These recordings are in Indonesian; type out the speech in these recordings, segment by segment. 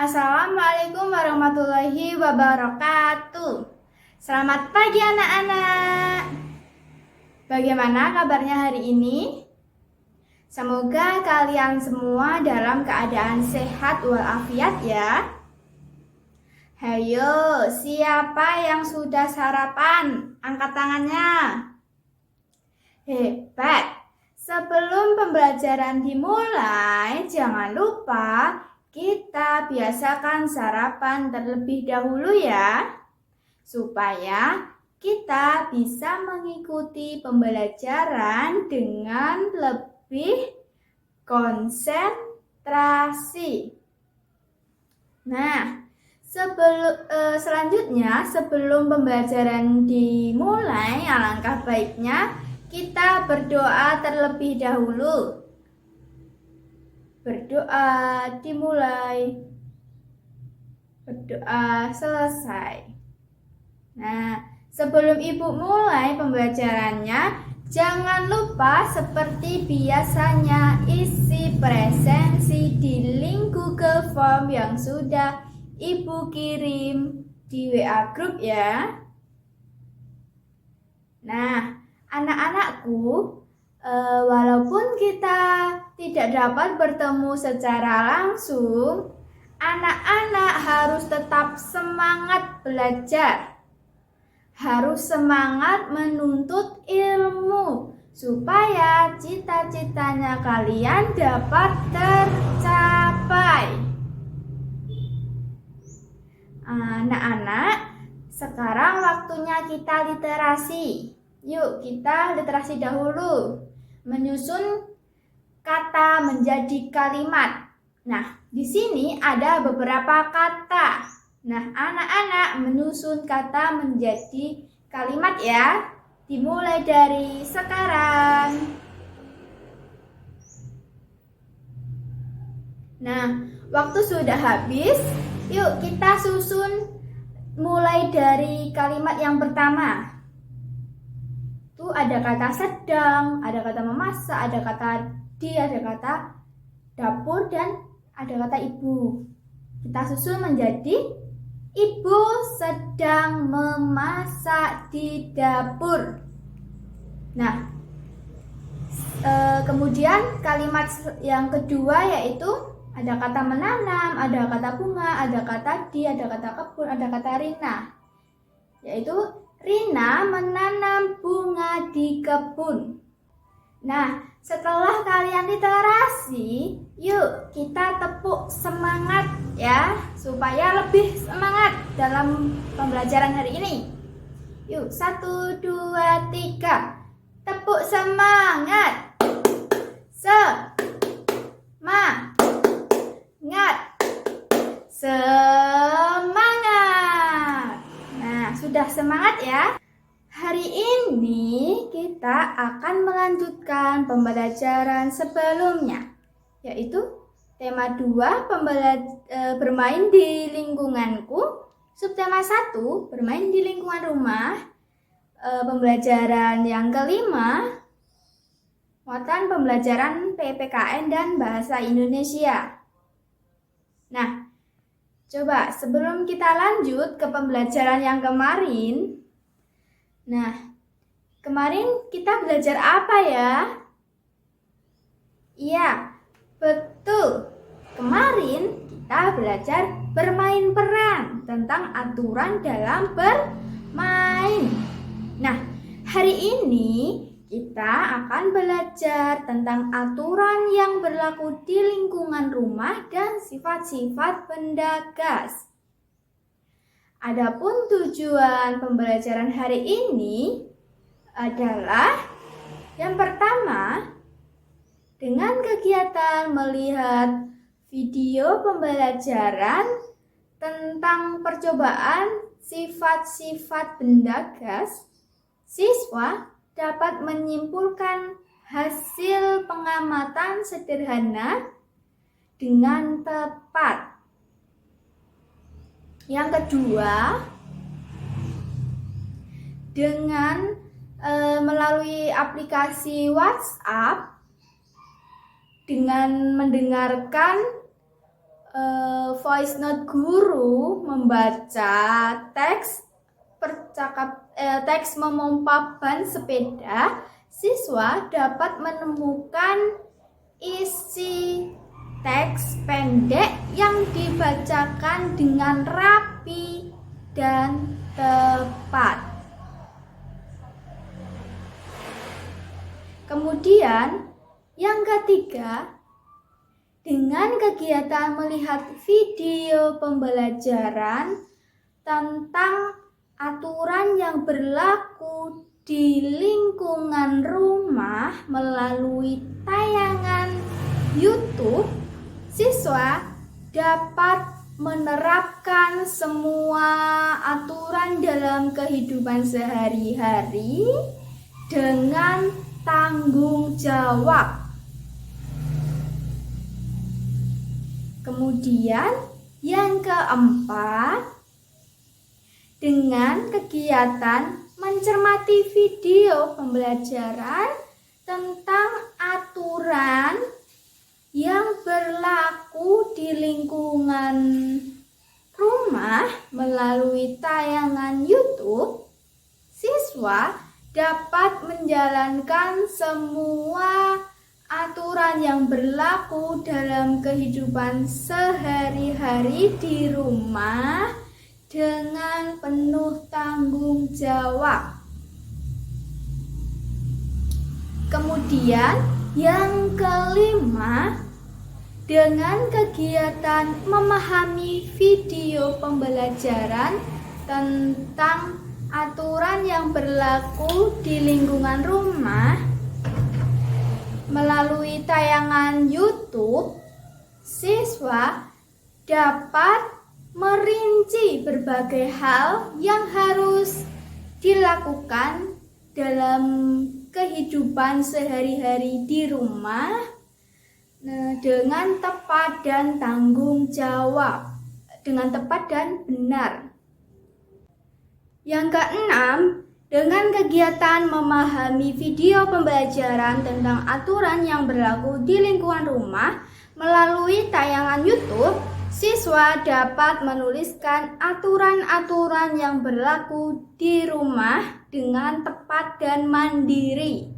Assalamualaikum warahmatullahi wabarakatuh. Selamat pagi anak-anak. Bagaimana kabarnya hari ini? Semoga kalian semua dalam keadaan sehat walafiat ya. Hayo, siapa yang sudah sarapan? Angkat tangannya. Hebat. Sebelum pembelajaran dimulai, jangan lupa kita biasakan sarapan terlebih dahulu ya, supaya kita bisa mengikuti pembelajaran dengan lebih konsentrasi. Nah, selanjutnya sebelum pembelajaran dimulai, alangkah baiknya kita berdoa terlebih dahulu. Berdoa dimulai, berdoa selesai. Nah, sebelum ibu mulai pembelajarannya, jangan lupa seperti biasanya isi presensi di link Google Form yang sudah ibu kirim di WA Group ya. Nah, anak-anakku, walaupun kita tidak dapat bertemu secara langsung, anak-anak harus tetap semangat belajar, harus semangat menuntut ilmu, supaya cita-citanya kalian dapat tercapai. Anak-anak, sekarang waktunya kita literasi. Yuk kita literasi dahulu, menyusun kata menjadi kalimat. Nah, di sini ada beberapa kata. Nah, anak-anak menyusun kata menjadi kalimat ya. Dimulai dari sekarang. Nah, waktu sudah habis. Yuk kita susun mulai dari kalimat yang pertama. Ada kata sedang, ada kata memasak, ada kata di, ada kata dapur, dan ada kata ibu. Kita susun menjadi ibu sedang memasak di dapur. Nah, kemudian kalimat yang kedua yaitu ada kata menanam, ada kata bunga, ada kata di, ada kata kebun, ada kata Rina. Yaitu Rina menanam bunga di kebun. Nah, setelah kalian literasi, yuk kita tepuk semangat ya, supaya lebih semangat dalam pembelajaran hari ini. Yuk, 1, 2, 3. Tepuk semangat. Semangat. Semangat. Nah, sudah semangat ya? Hari ini kita akan melanjutkan pembelajaran sebelumnya, yaitu tema 2 bermain di lingkunganku, subtema 1 bermain di lingkungan rumah, pembelajaran yang kelima muatan pembelajaran PPKN dan Bahasa Indonesia. Nah, coba sebelum kita lanjut ke pembelajaran yang kemarin. Nah, kemarin kita belajar apa ya? Iya, betul. Kemarin kita belajar bermain peran, tentang aturan dalam bermain. Nah, hari ini kita akan belajar tentang aturan yang berlaku di lingkungan rumah dan sifat-sifat benda gas. Adapun tujuan pembelajaran hari ini adalah yang pertama, dengan kegiatan melihat video pembelajaran tentang percobaan sifat-sifat benda gas, siswa dapat menyimpulkan hasil pengamatan sederhana dengan tepat. Yang kedua, dengan melalui aplikasi WhatsApp, dengan mendengarkan voice note guru membaca teks teks memompa ban sepeda, siswa dapat menemukan isi teks pendek yang dibacakan dengan rapi dan tepat. Kemudian, yang ketiga, dengan kegiatan melihat video pembelajaran tentang aturan yang berlaku di lingkungan rumah melalui tayangan YouTube, siswa dapat menerapkan semua aturan dalam kehidupan sehari-hari dengan tanggung jawab. Kemudian yang keempat, dengan kegiatan mencermati video pembelajaran tentang aturan yang berlaku di lingkungan rumah melalui tayangan YouTube, siswa dapat menjalankan semua aturan yang berlaku dalam kehidupan sehari-hari di rumah dengan penuh tanggung jawab. Kemudian yang kelima, dengan kegiatan memahami video pembelajaran tentang aturan yang berlaku di lingkungan rumah melalui tayangan YouTube, siswa dapat merinci berbagai hal yang harus dilakukan dalam kehidupan sehari-hari di rumah dengan tepat dan tanggung jawab, dengan tepat dan benar. Yang keenam, dengan kegiatan memahami video pembelajaran tentang aturan yang berlaku di lingkungan rumah melalui tayangan YouTube, siswa dapat menuliskan aturan-aturan yang berlaku di rumah dengan tepat dan mandiri.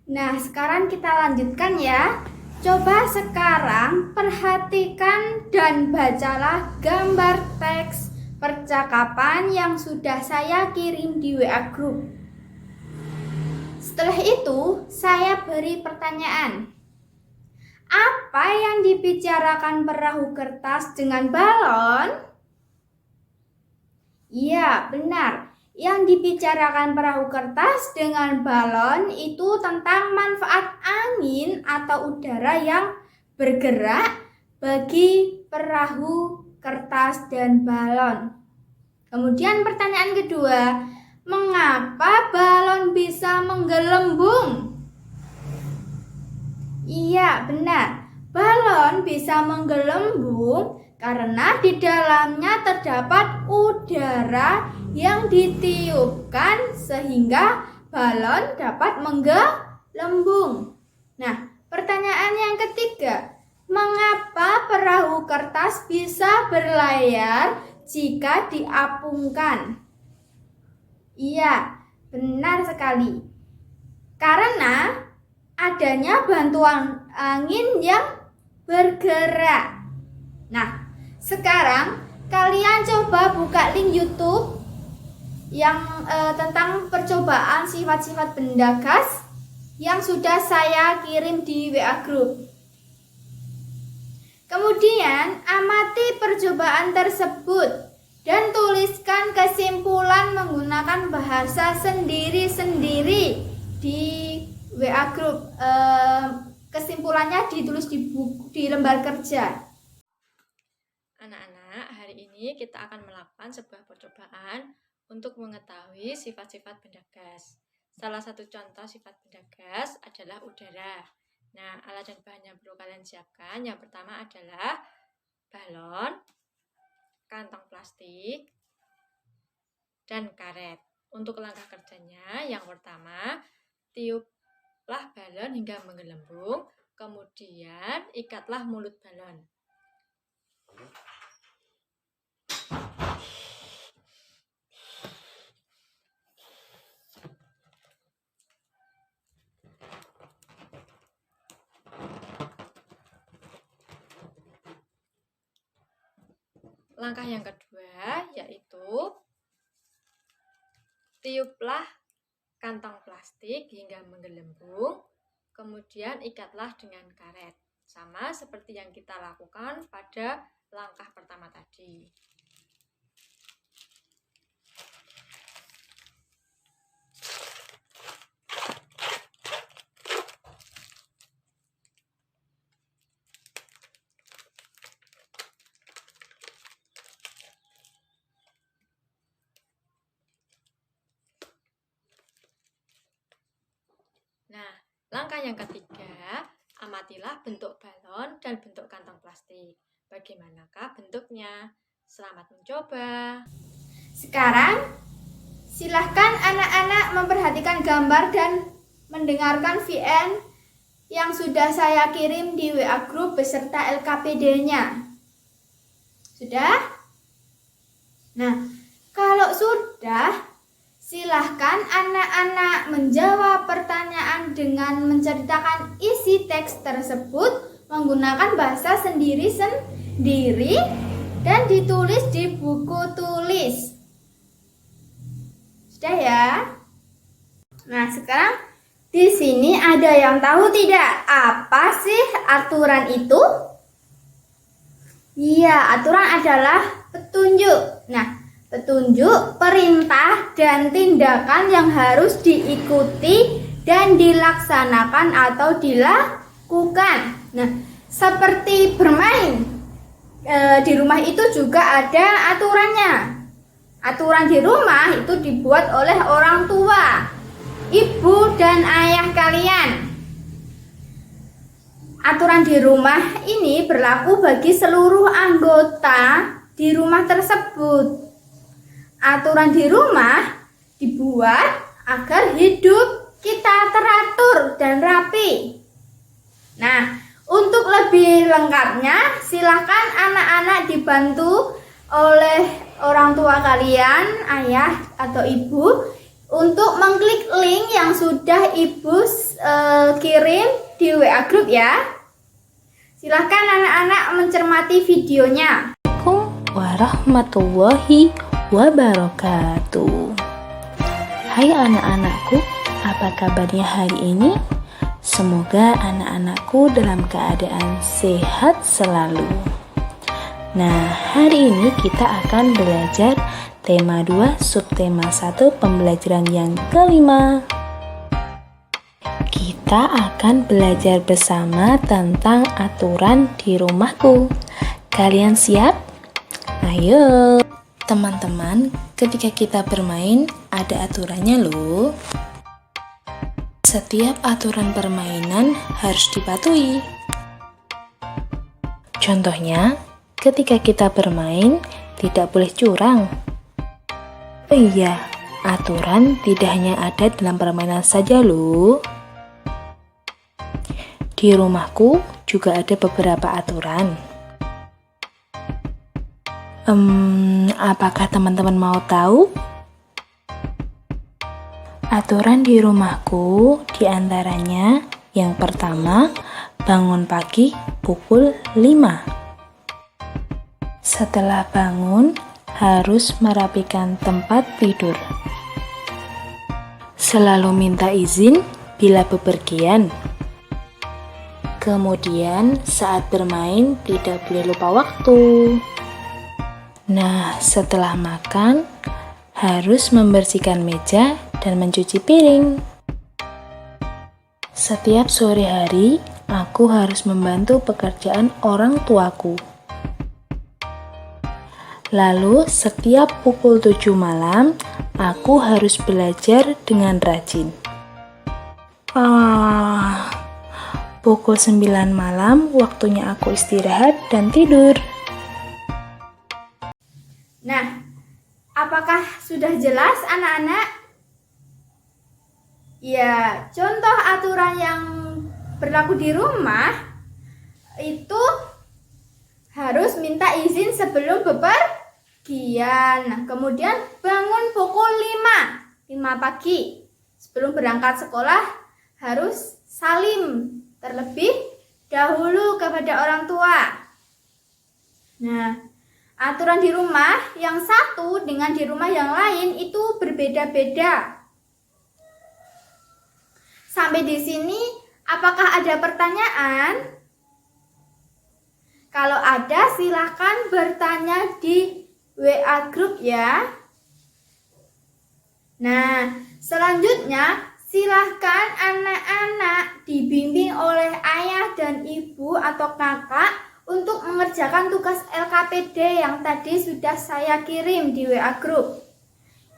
Nah, sekarang kita lanjutkan ya. Coba sekarang perhatikan dan bacalah gambar teks percakapan yang sudah saya kirim di WA Group. Setelah itu, saya beri pertanyaan. Apa yang dibicarakan perahu kertas dengan balon? Iya, benar. Yang dibicarakan perahu kertas dengan balon itu tentang manfaat angin atau udara yang bergerak bagi perahu kertas dan balon. Kemudian pertanyaan kedua, mengapa balon bisa menggelembung? Iya, benar. Balon bisa menggelembung karena di dalamnya terdapat udara yang ditiupkan sehingga balon dapat menggelembung. Nah, pertanyaan yang ketiga, mengapa perahu kertas bisa berlayar jika diapungkan? Iya, benar sekali. Karena adanya bantuan angin yang bergerak. Nah, sekarang kalian coba buka link YouTube yang tentang percobaan sifat-sifat benda gas yang sudah saya kirim di WA Group. Kemudian, amati percobaan tersebut dan tuliskan kesimpulan menggunakan bahasa sendiri-sendiri di WA Group. Kesimpulannya ditulis di lembar kerja. Anak-anak, hari ini kita akan melakukan sebuah percobaan untuk mengetahui sifat-sifat benda gas. Salah satu contoh sifat benda gas adalah udara. Nah, alat dan bahan yang perlu kalian siapkan, yang pertama adalah balon, kantong plastik, dan karet. Untuk langkah kerjanya, yang pertama, tiuplah balon hingga menggelembung, kemudian ikatlah mulut balon. Langkah yang kedua yaitu tiuplah kantong plastik hingga menggelembung, kemudian ikatlah dengan karet. Sama seperti yang kita lakukan pada langkah pertama tadi. Nah, langkah yang ketiga, amatilah bentuk balon dan bentuk kantong plastik. Bagaimanakah bentuknya? Selamat mencoba. Sekarang, silahkan anak-anak memperhatikan gambar dan mendengarkan VN yang sudah saya kirim di WA Group beserta LKPD-nya. Sudah? Nah, kalau sudah, silahkan anak-anak menjawab pertanyaan dengan menceritakan isi teks tersebut menggunakan bahasa sendiri-sendiri dan ditulis di buku tulis. Sudah ya? Nah, sekarang di sini ada yang tahu tidak apa sih aturan itu? Iya, aturan adalah petunjuk. Nah, petunjuk, perintah, dan tindakan yang harus diikuti dan dilaksanakan atau dilakukan. Nah, seperti bermain, di rumah itu juga ada aturannya. Aturan di rumah itu dibuat oleh orang tua, ibu dan ayah kalian. Aturan di rumah ini berlaku bagi seluruh anggota di rumah tersebut. Aturan di rumah dibuat agar hidup kita teratur dan rapi. Nah, untuk lebih lengkapnya, silakan anak-anak dibantu oleh orang tua kalian, ayah atau ibu, untuk mengklik link yang sudah ibu kirim di WA Group ya. Silakan anak-anak mencermati videonya. Assalamualaikum warahmatullahi wabarakatuh. Hai anak-anakku, apa kabarnya hari ini? Semoga anak-anakku dalam keadaan sehat selalu. Nah, hari ini kita akan belajar tema 2 subtema 1 pembelajaran yang kelima. Kita akan belajar bersama tentang aturan di rumahku. Kalian siap? Ayo. Teman-teman, ketika kita bermain ada aturannya loh. Setiap aturan permainan harus dipatuhi. Contohnya, ketika kita bermain tidak boleh curang. Oh iya, aturan tidak hanya ada dalam permainan saja loh. Di rumahku juga ada beberapa aturan. Apakah teman-teman mau tahu? Aturan di rumahku diantaranya yang pertama, bangun pagi pukul 5. Setelah bangun, harus merapikan tempat tidur. Selalu minta izin bila bepergian. Kemudian saat bermain tidak boleh lupa waktu. Nah, setelah makan, harus membersihkan meja dan mencuci piring. Setiap sore hari, aku harus membantu pekerjaan orang tuaku. Lalu, setiap pukul 7 malam, aku harus belajar dengan rajin. Pukul 9 malam, waktunya aku istirahat dan tidur. Nah, apakah sudah jelas anak-anak? Ya, contoh aturan yang berlaku di rumah itu harus minta izin sebelum bepergian. Nah, kemudian bangun pukul 5 pagi. Sebelum berangkat sekolah harus salim terlebih dahulu kepada orang tua. Nah, aturan di rumah yang satu dengan di rumah yang lain itu berbeda-beda. Sampai di sini, apakah ada pertanyaan? Kalau ada, silakan bertanya di WA Group ya. Nah, selanjutnya silahkan anak-anak dibimbing oleh ayah dan ibu atau kakak untuk mengerjakan tugas LKPD yang tadi sudah saya kirim di WA Group.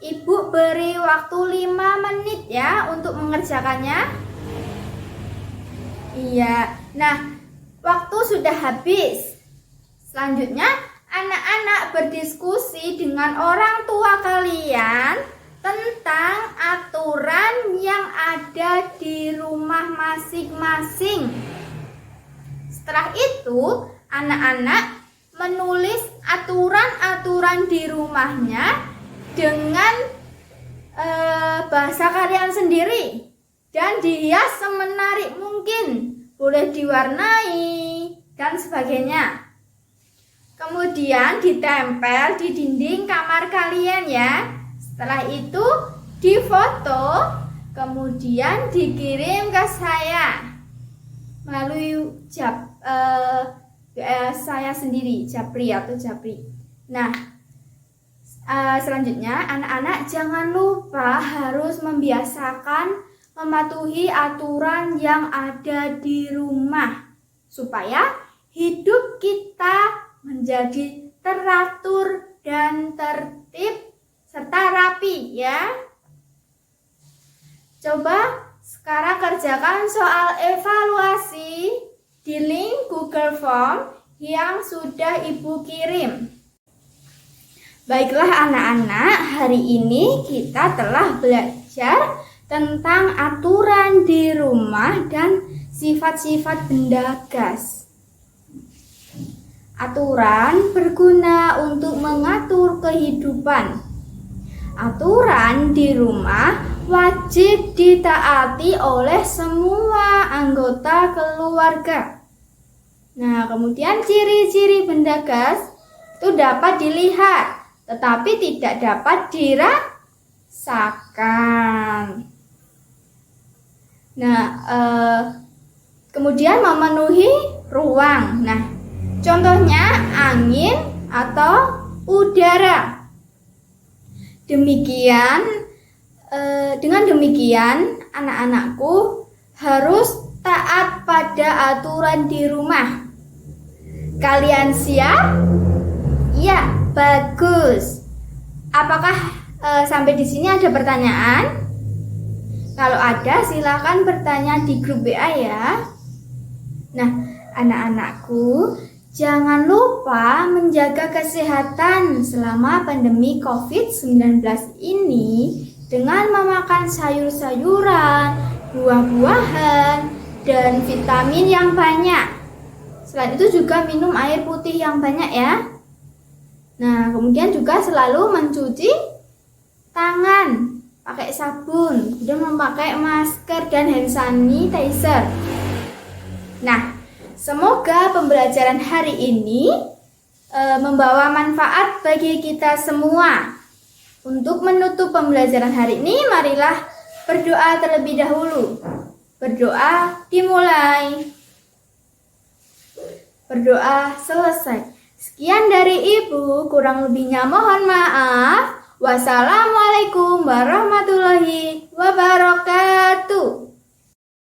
Ibu beri waktu 5 menit ya untuk mengerjakannya. Iya, nah waktu sudah habis. Selanjutnya, anak-anak berdiskusi dengan orang tua kalian tentang aturan yang ada di rumah masing-masing. Setelah itu, anak-anak menulis aturan-aturan di rumahnya dengan bahasa kalian sendiri dan dihias semenarik mungkin. Boleh diwarnai dan sebagainya. Kemudian ditempel di dinding kamar kalian ya. Setelah itu difoto, kemudian dikirim ke saya melalui saya sendiri, Japri atau Japri. Nah, selanjutnya anak-anak jangan lupa harus membiasakan mematuhi aturan yang ada di rumah supaya hidup kita menjadi teratur dan tertib serta rapi ya. Coba sekarang kerjakan soal evaluasi di link Google Form yang sudah Ibu kirim. Baiklah anak-anak, hari ini kita telah belajar tentang aturan di rumah dan sifat-sifat benda gas. Aturan berguna untuk mengatur kehidupan. Aturan di rumah wajib ditaati oleh semua anggota keluarga. Nah, kemudian ciri-ciri benda gas itu dapat dilihat, tetapi tidak dapat dirasakan. Nah, kemudian memenuhi ruang. Nah, contohnya angin atau udara. Dengan demikian, anak-anakku harus taat pada aturan di rumah. Kalian siap? Ya, bagus. Apakah sampai di sini ada pertanyaan? Kalau ada, silakan bertanya di grup WA ya. Nah, anak-anakku, jangan lupa menjaga kesehatan selama pandemi COVID-19 ini dengan memakan sayur-sayuran, buah-buahan, dan vitamin yang banyak. Selain itu juga minum air putih yang banyak ya. Nah, kemudian juga selalu mencuci tangan pakai sabun, kemudian memakai masker dan hand sanitizer. Nah, semoga pembelajaran hari ini membawa manfaat bagi kita semua. Untuk menutup pembelajaran hari ini, marilah berdoa terlebih dahulu. Berdoa dimulai. Berdoa selesai. Sekian dari Ibu, kurang lebihnya mohon maaf. Wassalamualaikum warahmatullahi wabarakatuh.